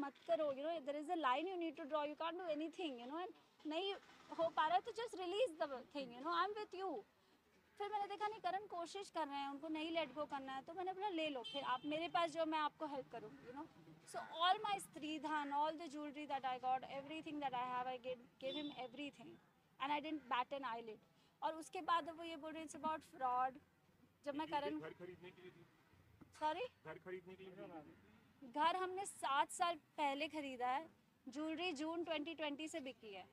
मत करो, you know there is a line you need to draw, you can't do anything, you know, and नहीं हो पा रहा है तो just release the thing, you know, I am with you. फिर मैंने देखा नहीं करण कोशिश कर रहे हैं, उनको नहीं लेट गो करना है, तो मैंने बोला ले लो, फिर आप मेरे पास जो, मैं आपको हेल्प करूँगी, you know. So all my stridhan, all the jewellery that I got, everything that I have, I give him everything and I didn't bat an eyelid. और उसके बाद वो ये बोल रहे इट्स अबाउट फ्रॉड। जब मैं करण, घर खरीदने के लिए थी? सॉरी, घर खरीदने के लिए? घर हमने 7 साल पहले खरीदा है, ज्वेलरी जून 2020 से बिकी है।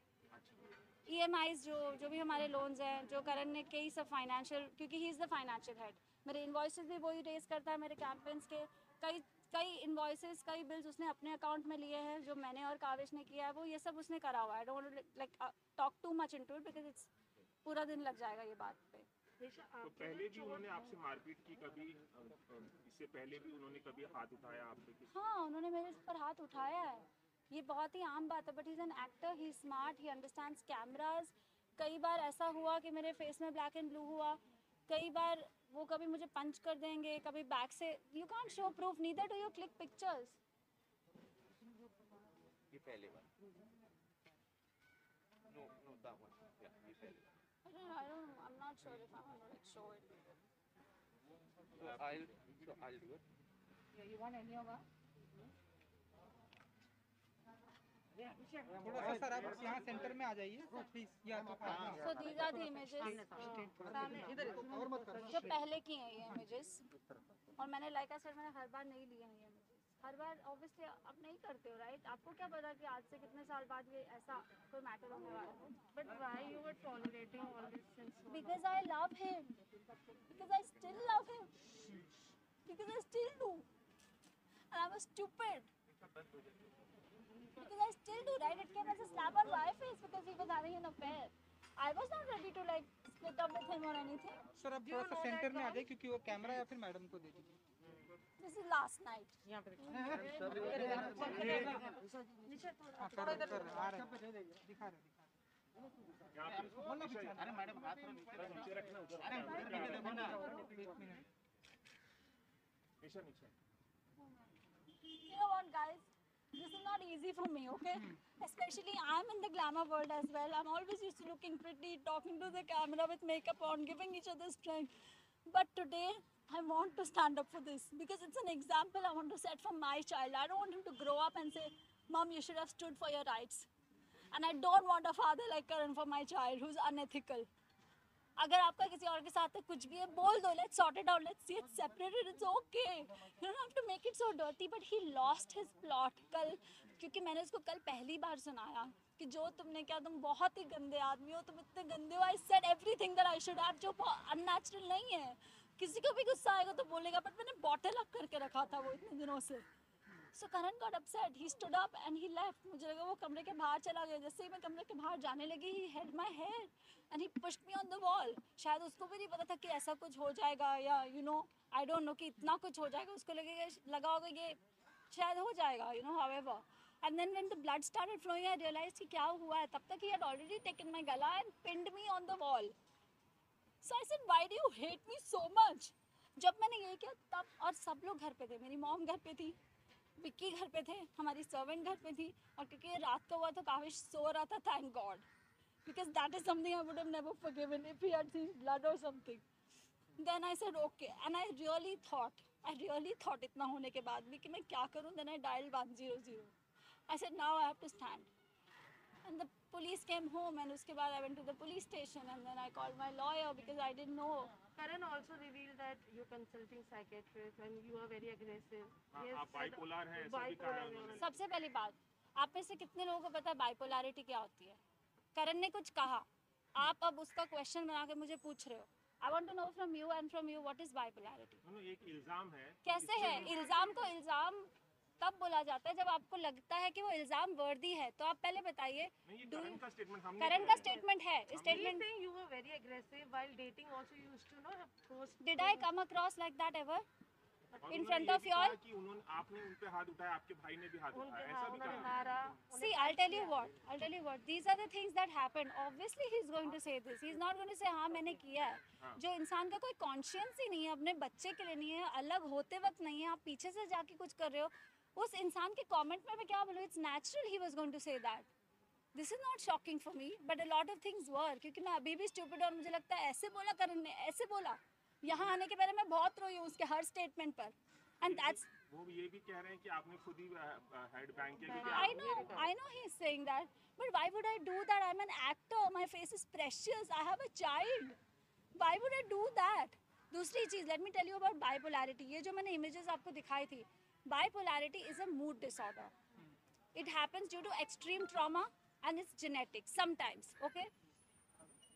EMIs जो भी हमारे लोन्स हैं, जो करण ने कई सब फाइनेंशियल, क्योंकि he is the financial head, मेरे इन्वॉइसेस भी वही रेस करता है, मेरे कैंपेन्स के कई इन्वॉइसेस, कई बिल्स उसने अपने अकाउंट में लिए हैं, जो मैंने और काविश ने किया है, वो ये सब उसने करा हुआ है। I don't like talk too much into it because it's पूरा दिन लग जाएगा ये बात पे। तो पहले भी उन्होंने आपसे मारपीट की कभी? इससे पहले भी उन्होंने कभी हाथ उठाया आप पे? हाँ, उन्होंने मेरे पर हाथ उठाया है, ये बहुत ही आम बात है, but he is an actor, he is smart, he understands cameras. कई बार ऐसा हुआ कि मेरे फेस में ब्लैक एंड ब्लू हुआ, कई बार वो कभी मुझे पंच कर देंगे, कभी बैक से, you can't show proof, neither do you click pictures. ये पहले बार नो दैट वन या ये पहले I'm not sure if I'm gonna like show it. so I'll do it. Yeah, you want any of that? थोड़ा सा sir आप यहाँ centre में आ जाइए प्लीज, या तो So these are the images जो पहले की हैं, ये images, और मैंने like I said, मैंने हर बार नहीं लिए हैं ये images, हर बार ऑब्वियसली आप नहीं करते हो, राइट? आपको क्या पता कि आज से कितने साल बाद ये ऐसा कोई मैटर होने वाला है। But why you were tolerating all this since? Because I love him, because I still love him, because I still do, and I was stupid, because I still do, right? It came as a slap on my face because he was having an affair. I was not ready to like split up with him or anything. Sir अब थोड़ा सा centre में आ जाइए, क्योंकि वो camera या फिर madam को दे दीजिए। This is last night. हाँ, थोड़ा इधर आ रहे हैं, दिखा रहे अरे मैडम हाथ नीचे रखना, एक मिनट। नीचे। You know what, guys? This is not easy for me, okay? Especially I'm in the glamour world as well. I'm always used to looking pretty, talking to the camera with makeup on, giving each other strength. But today, I want to stand up for this because it's an example I want to set for my child. I don't want him to grow up and say, Mom, you should have stood for your rights. And I don't want a father like Karan for my child who's unethical. अगर आपका किसी और के साथ कुछ भी है, बोल दो, let's sort it out, let's see it separated, it's okay. You don't have to make it so dirty. But he lost his plot कल, क्योंकि मैंने उसको कल पहली बार सुनाया कि जो तुमने किया, तुम बहुत ही गंदे आदमी हो, तुम इतने गंदे हो. I said everything that I should have, जो unnatural नहीं है. किसी को भी गुस्सा आएगा तो बोलेगा, but मैंने bottle up करके रखा था वो इतने दिनों से. So Karan got upset. He stood up and he left. मुझे लगा वो कमरे के बाहर चला गया. जैसे ही मैं कमरे के बाहर जाने लगी, he held my hair and he pushed me on the wall. शायद उसको भी नहीं पता था कि ऐसा कुछ हो जाएगा, या you know, I don't know कि इतना कुछ हो जाएगा. उसको लगा होगा ये शायद हो जाएगा, you know, however. And then when the blood started flowing, I realized कि क्या हुआ है. तब तक he had already taken my gala and pinned me on the wall. So I said, why do you hate me so much? जब मैंने ये किया तब, और सब लोग घर पे थे. मेरी मॉम घर पे थी, विक्की घर पे थे, हमारी सर्वेंट घर पे थी, और क्योंकि ये रात का हुआ तो काविश सो रहा था, thank God, because that is something I would have never forgiven if he had seen blood और something. Then I said okay, and I really thought इतना होने के बाद भी कि मैं क्या करूं. Then I dialled 100. I said now I have to stand, and the police came home, and उसके बाद I went to the police station, and then I called my lawyer because I didn't know. Karan also revealed that you're consulting psychiatrist and you are very aggressive. Yes, आप bipolar हैं, ऐसा भी कहा उन्होंने. सबसे पहली बात, आप में से कितने लोगों को पता है बाइपोलैरिटी क्या होती है? करण ने कुछ कहा, आप अब उसका क्वेश्चन बना के मुझे पूछ रहे हो. I want to know from you and from you what is bipolarity. एक इल्जाम है. कैसे है? इल्जाम को इल्जाम तब बोला जाता है जब आपको लगता है कि वो इल्जाम वर्दी है. तो आप पहले बताइए. करण का स्टेटमेंट है. Statement. You were very aggressive while dating. Also, you used to know have post. Did I come across like that ever? In front of you all? कि उन्होंने, आपने उन पे हाथ उठाया, आपके भाई ने भी हाथ उठाया, ऐसा भी कहा. See, I'll tell you what. These are the things that happened. Obviously, he's going to say this. He's not going to say हाँ मैंने किया है. जो इंसान का कोई कॉन्शियंस ही नहीं है, अपने बच्चे के लिए नहीं है, अलग होते वक्त नहीं है, आप पीछे से जाके कुछ कर रहे हो, उस इंसान के कमेंट में मैं क्या बोलूँ, it's natural he was going to say that. This is not shocking for me, but a lot of things were, क्योंकि मैं अभी भी स्टूपिड और मुझे लगता है ऐसे बोला करण ने, ऐसे बोला. यहाँ आने के पहले मैं बहुत रोई हूँ उसके हर स्टेटमेंट पर. एंड दैट्स, वो ये भी कह रहे हैं कि आपने खुद ही हेड बैंक किया क्योंकि I know he is saying that, but why would I do that? I'm an actor, my face is precious, I have a child. Why would I do that? दूसरी चीज़, let me tell you about bipolarity. ये जो मैंने images आपको दिखाई थी, bipolarity is a mood disorder. It happens due to extreme trauma and it's genetic sometimes, okay?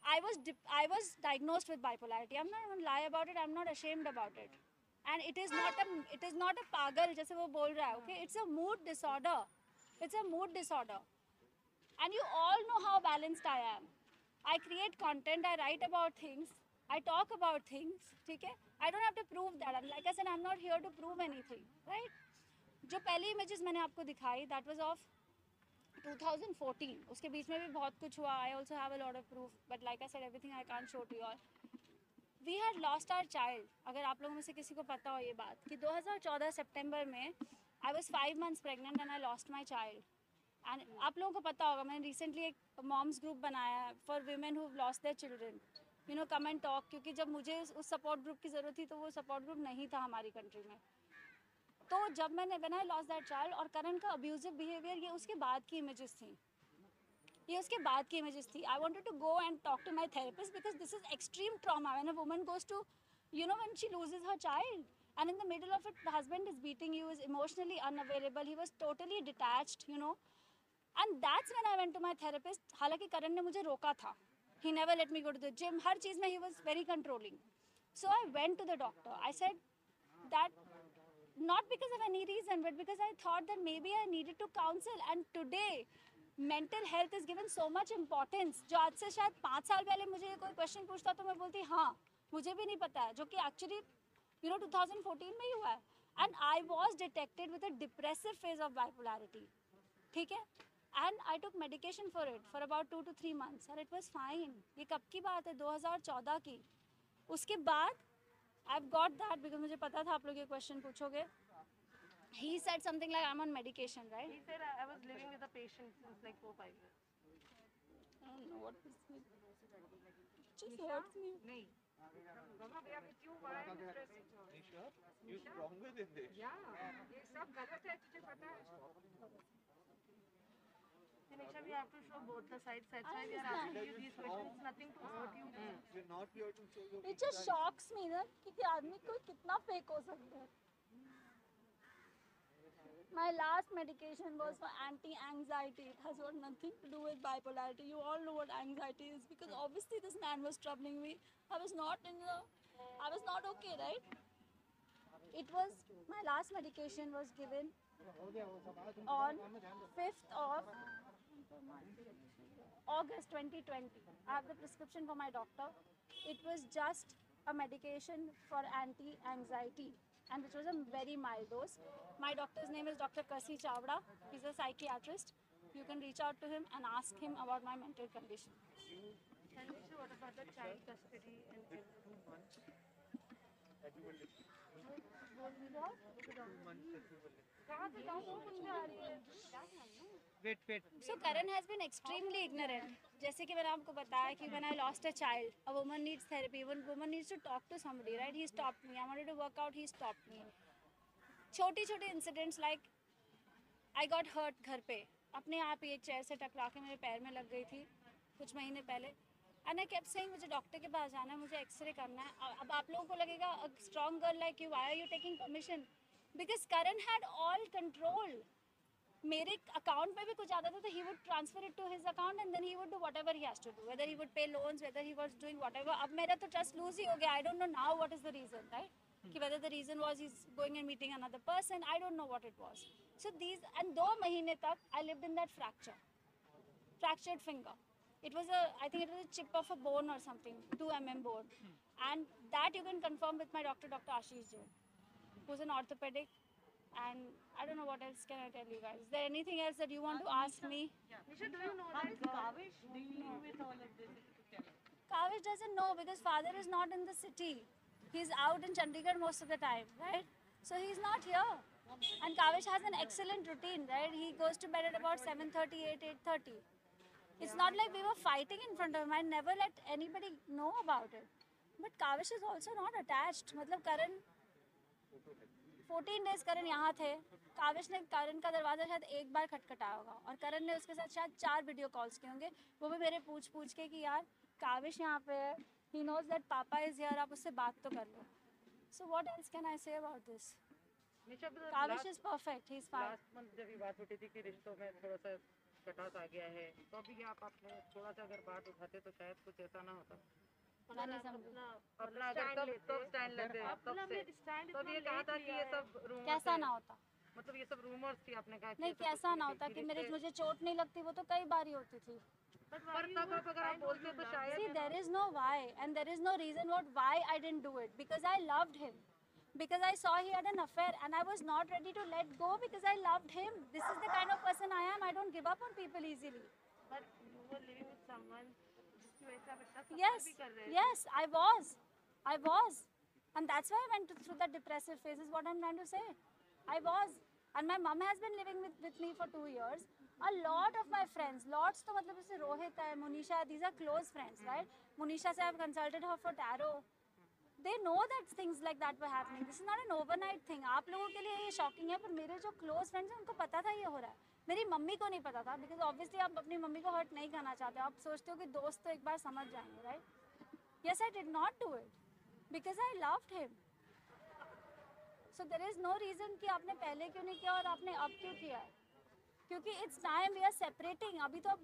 I was diagnosed with bipolarity. I'm not going to lie about it. I'm not ashamed about it. And it is not a pagal जैसे वो बोल रहा है, okay? It's a mood disorder. It's a mood disorder. And you all know how balanced I am. I create content, I write about things, I talk about things, ठीक है? I don't have to prove that. And like I said, I'm not here to prove anything, right? जो पहली images मैंने आपको दिखाई, that was of 2014. उसके बीच में भी बहुत कुछ हुआ. I also have a lot of proof, but like I said, everything I can't show to you all. We had lost our child. अगर आप लोगों में से किसी को पता हो ये बात कि 2014 सितंबर में I was 5 months pregnant and I lost my child. And आप लोगों को पता होगा, मैंने recently एक moms group बनाया है for women who've lost their children. You know, come and talk, क्योंकि जब मुझे उस support group की ज़रूरत थी तो वो support group नहीं था हमारी country में. तो जब मैंने when I lost that child और करण का abusive behavior, ये उसके बाद की images थी. ये उसके बाद की images थी. I wanted to go and talk to my therapist because this is extreme trauma when a woman goes to, you know, when she loses her child and in the middle of it the husband is beating you, is emotionally unavailable, he was totally detached, you know. And that's when I went to my therapist. हालांकि करण ने मुझे रोका था. He never let me go to the gym. हर चीज़ में he was very controlling. So I went to the doctor. I said that not because of any reason, but because I thought that maybe I needed to counsel. And today, mental health is given so much importance. जो आज से शायद 5 साल पहले मुझे कोई question पूछता तो मैं बोलती हाँ, मुझे भी नहीं पता है, जो कि actually, you know, 2014 में ही हुआ है. And I was detected with a depressive phase of bipolarity. ठीक है? And I took medication for it for about 2 to 3 months and it was fine. ये कब की बात है? 2014 की. उसके बाद I've got that because मुझे पता था आप लोग ये question पूछोगे. He said something like I'm on medication, right? He said I was living with a patient since like 4-5 years. I don't know what this means. It just hurts me. नहीं बाबा भैया with you why I'm stressing. Nisha, you're stronger than this. Yeah, ये सब गलत है, तुझे पता है. Dinesh, we have to show both the sides. That's why we are asking you these questions. It's nothing to hurt you. We're not here to show you. It just shocks me ना कि आदमी कोई कितना fake हो सकता है. My last medication was for anti-anxiety. It has got nothing to do with bipolarity. You all know what anxiety is because obviously this man was troubling me. I was not okay, right? It was, my last medication was given on 5th of August 2020. I have the prescription for my doctor. It was just a medication for anti-anxiety, and which was a very mild dose. My doctor's name is Dr. Kasi Chavda. He's a psychiatrist. You can reach out to him and ask him about my mental condition. And Nisha, what about the child custody and everything? कहाँ से जाऊँ? वो बंदे आ रही है. Wait. So Karan has been extremely ignorant. जैसे कि मैंने आपको बताया कि when I lost a child, a woman needs therapy. One woman needs to talk to somebody, right? He stopped me. I wanted to work out. He stopped me. छोटे incidents like I got hurt घर पे. अपने आप ही एक chair से टकरा के मेरे पैर में लग गई थी कुछ महीने पहले. And I kept saying मुझे डॉक्टर के पास जाना है, मुझे एक्सरे करना है. अब आप लोगों को लगेगा a strong girl like you, why are you taking permission? Because Karan had all control. मेरे अकाउंट में भी कुछ आता था तो he would transfer it to his account and then he would do whatever he has to do, whether he would pay loans, whether he was doing whatever. अब मेरा तो trust lose ही हो गया. I don't know now what is the reason, right? कि whether the reason was he's going and meeting another person, I don't know what it was. So these, and 2 महीने तक I lived in that fractured finger. It was I think it was a chip of a bone or something, 2 mm bone, and that you can confirm with my doctor, Dr. Ashish Jain, who's an orthopedic. And I don't know what else can I tell you guys. Is there anything else that you want to ask me? Nisha, do you know that Kavish dealing with all of this? Kavish doesn't know because father is not in the city. He's out in Chandigarh most of the time, right? So he's not here. And Kavish has an excellent routine, right? He goes to bed at about 7:30, 8:30. It's not like we were fighting in front of him. I never let anybody know about it. But Kavish is also not attached. मतलब करण 14 days करण यहाँ थे. काविश ने करण का दरवाज़ा शायद एक बार खटखटाया होगा और करण ने उसके साथ शायद 4 वीडियो कॉल्स किए होंगे, वो भी मेरे पूछ के कि यार काविश यहाँ पे है, he knows that पापा is here, आप उससे बात तो कर लो. So what else can I say about this? Nisha Kavish is perfect, he's fine. Last month जब ये बात होती थी कि रिश्तों में थोड़ा सा कटास आ गया है, तो अभी आप अपने थोड़ा सा अगर बात उठाते तो शायद कुछ ऐसा ना होता. मैं नहीं समझी. अपना अगर तब स्टैंड लेते तब से तब ये कहा था कि ये सब रूमर्स कैसा ना होता? मतलब ये सब रूमर्स थी, आपने कहा कि नहीं, कैसा ना होता कि मुझे चोट नहीं लगती, वो तो कई बार ही होती थी. पर तब आप अगर आप बोलते तो शायद See, there is no why and there is no reason why I didn't do it, because I loved him, because I saw he had an affair and I was not ready to let go because I loved him. This is the kind of person I am. I don't give up on people easily. But you were living with someone जिसकी वजह से आप इतना सफर Yes, भी कर रहे थे. yes, I was, and that's why I went through that depressive phase. Is what I'm trying to say. I was, and my mom has been living with me for 2 years. A lot of my friends, lots तो मतलब जैसे रोहित है, Monisha, these are close friends, right? Monisha से I've consulted her for tarot. They know that things like that were happening. This is not an overnight thing. आप लोगों के लिए ये shocking है, पर मेरे जो close friends हैं उनको पता था ये हो रहा है. मेरी मम्मी को नहीं पता था, because obviously आप अपनी मम्मी को hurt नहीं करना चाहते. आप सोचते हो कि दोस्त तो एक बार समझ जाएंगे, right? Yes, I did not do it because I loved him. So there is no reason कि आपने पहले क्यों नहीं किया और आपने अब क्यों किया है. क्योंकि it's time we are separating. अभी तो आप